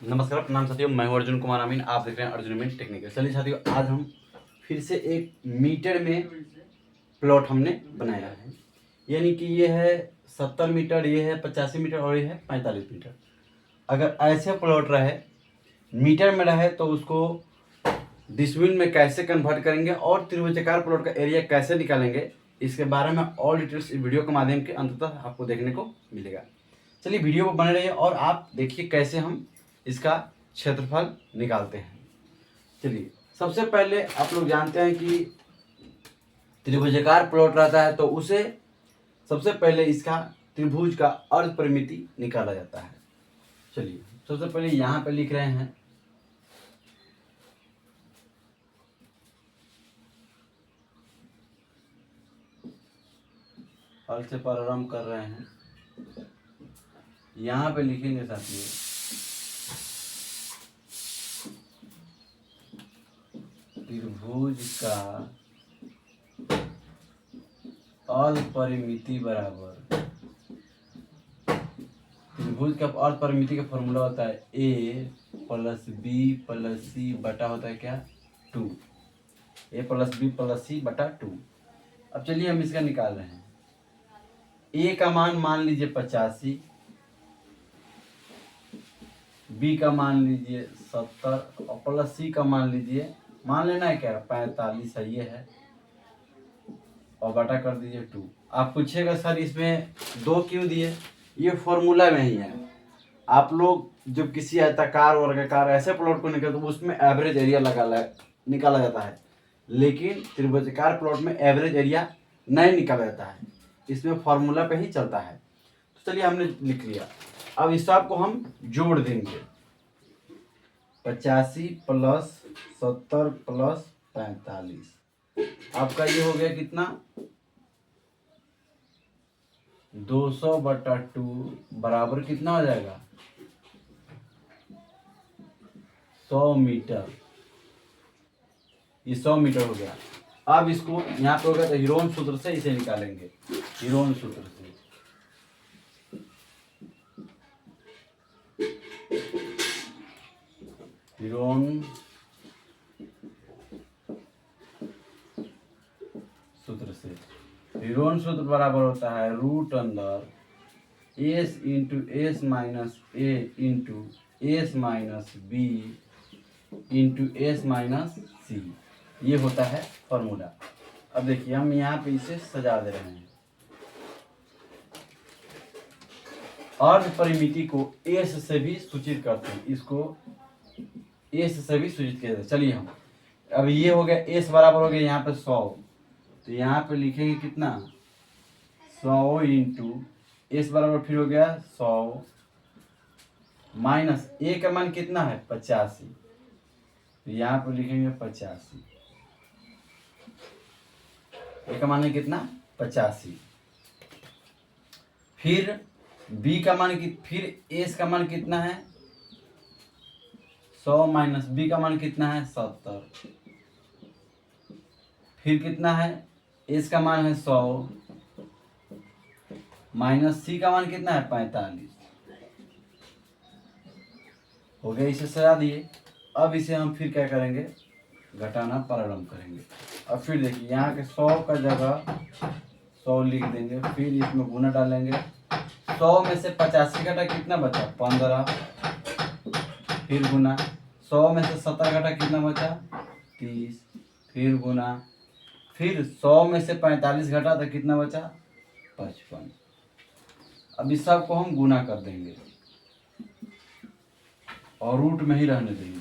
नमस्कार प्रणाम साथियों, मैं हूं अर्जुन कुमार अमीन। आप देख रहे हैं अर्जुन अमीन टेक्निकल। चलिए साथियों, आज हम फिर से एक मीटर में प्लॉट हमने बनाया है। यानी कि ये है 70 मीटर, ये है 85 मीटर और ये है 45 मीटर। अगर ऐसे प्लॉट रहे, मीटर में रहे, तो उसको डिसमिल में कैसे कन्वर्ट करेंगे और त्रिभुजाकार प्लॉट का एरिया कैसे निकालेंगे, इसके बारे में ऑल डिटेल्स इस वीडियो के माध्यम के अंततः आपको देखने को मिलेगा। चलिए वीडियो को बने रहिए और आप देखिए कैसे हम इसका क्षेत्रफल निकालते हैं। चलिए, सबसे पहले आप लोग जानते हैं कि त्रिभुजाकार प्लॉट रहता है तो उसे सबसे पहले इसका त्रिभुज का अर्ध परिमिति निकाला जाता है। चलिए, सबसे पहले यहाँ पे लिख रहे हैं हल से प्रारंभ कर रहे हैं। यहाँ पे लिखेंगे साथियों त्रिभुज का अर्ध परिमिति बराबर, त्रिभुज का अर्ध परिमिति का फॉर्मूला होता है a प्लस बी प्लस सी बटा होता है क्या 2, a प्लस बी प्लस सी बटा 2। अब चलिए हम इसका निकाल रहे हैं। a का मान लीजिए 85, b का मान लीजिए 70 और प्लस सी का मान लीजिए, मान लेना है क्या 45 है, ये है, और बटा कर दीजिए 2। आप पूछिएगा सर इसमें 2 क्यों दिए? ये फॉर्मूला में ही है। आप लोग जब किसी आयताकार वर्गाकार ऐसे प्लॉट को निकालते तो उसमें एवरेज एरिया निकाला जाता है, लेकिन त्रिभुजाकार प्लॉट में एवरेज एरिया नहीं निकाला जाता है, इसमें फॉर्मूला पे ही चलता है। तो चलिए हमने लिख लिया। अब इस सब को हम जोड़ देंगे। 85 प्लस 70 प्लस 45, आपका ये हो गया कितना 200/2 बराबर कितना हो जाएगा 100 मीटर। ये 100 मीटर हो गया। अब इसको यहाँ पे होगा तो हीरोन सूत्र से इसे निकालेंगे। हीरोन सूत्र से हीरोन सूत्र से हीरोन सूत्र बराबर होता है रूट अंदर s into s minus a into s minus b into s minus c, ये होता है फॉर्मूला। अब देखिए हम यहाँ पे इसे सजा दे रहे हैं। अर्ध परिमिति को एस से भी सूचित करते हैं, इसको एस से भी सूचित किया जाता है। चलिए हम अब ये हो गया एस बराबर हो गया यहाँ पे 100, तो यहाँ पे लिखेंगे कितना 100 इंटू एस बराबर फिर हो गया 100 माइनस ए का मान कितना है 85, तो यहाँ पे लिखेंगे 85। ए का मान है कितना 85। फिर बी का मान फिर एस का मान कितना है 100 माइनस बी का मान कितना है 70, फिर कितना है एस का मान है 100 माइनस सी का मान कितना है 45, हो गया। इसे सजा दिए। अब इसे हम फिर क्या करेंगे घटाना प्रारंभ करेंगे। अब फिर देखिए यहाँ के 100 का जगह 100 लिख देंगे, फिर इसमें गुना डालेंगे। 100 में से 85 घटा कितना बचा 15, फिर गुना। 100 में से 70 घटा कितना बचा 30, फिर गुना। फिर 100 में से 45 घटा तो कितना बचा 55। अब इस सब को हम गुना कर देंगे और रूट में ही रहने देंगे।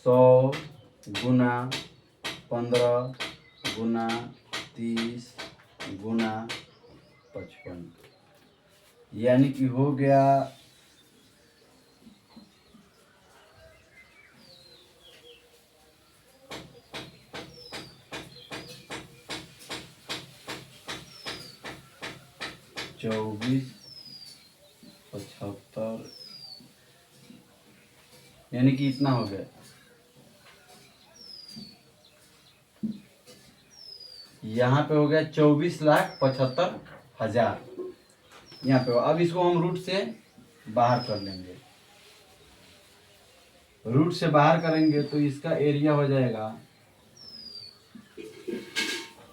100 गुना 15 गुना 30 गुना 55, यानी कि हो गया 24 75, यानी कि इतना हो गया। यहाँ पे हो गया 24,75,000। यहाँ पे। अब इसको हम रूट से बाहर कर लेंगे। रूट से बाहर करेंगे तो इसका एरिया हो जाएगा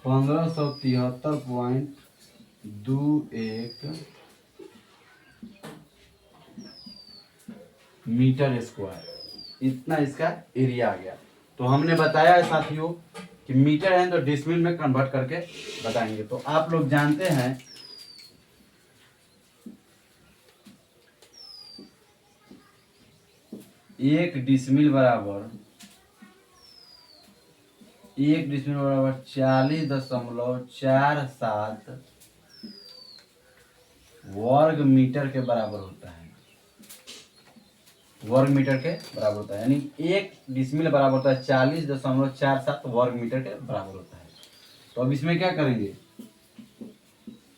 1573.21 मीटर स्क्वायर। इतना इसका एरिया आ गया। तो हमने बताया है साथियों कि मीटर है तो डिसमिल में कन्वर्ट करके बताएंगे। तो आप लोग जानते हैं एक डिसमिल बराबर 40.47 वर्ग मीटर के बराबर होता है। वर्ग मीटर के बराबर होता है, यानी एक डिसमिल बराबर होता है 40.47 वर्ग मीटर के बराबर होता है। तो अब इसमें क्या करेंगे,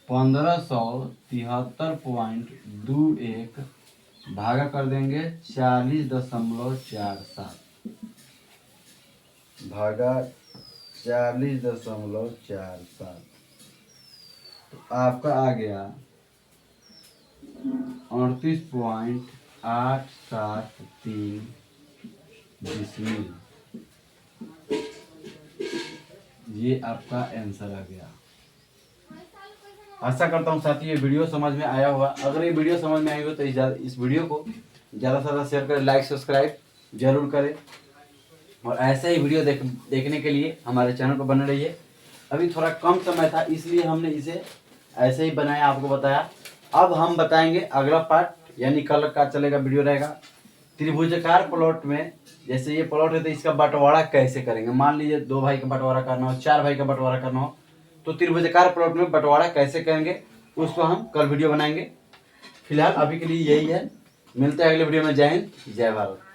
1573.21 भागा कर देंगे 40.47 भागा 40.47। तो आपका आ गया 38.873 डिसमिल। ये आपका आंसर आ गया। आशा करता हूँ साथी ये वीडियो समझ में आया होगा। अगर ये वीडियो समझ में आई हो तो इस वीडियो को ज़्यादा से ज़्यादा शेयर करें, लाइक सब्सक्राइब जरूर करें और ऐसे ही वीडियो देखने के लिए हमारे चैनल पर बने रहिए। अभी थोड़ा कम समय था इसलिए हमने इसे ऐसे ही बनाया, आपको बताया। अब हम बताएंगे अगला पार्ट, यानी कल का चलेगा वीडियो रहेगा त्रिभुजाकार प्लॉट में। जैसे ये प्लॉट है तो इसका बंटवारा कैसे करेंगे। मान लीजिए 2 भाई का बंटवारा करना हो, 4 भाई का बंटवारा करना हो, तो त्रिभुजाकार प्लॉट में बंटवारा कैसे करेंगे उसको हम कल वीडियो बनाएंगे। फिलहाल अभी के लिए यही है। मिलते हैं अगले वीडियो में। जय हिंद, जय भारत।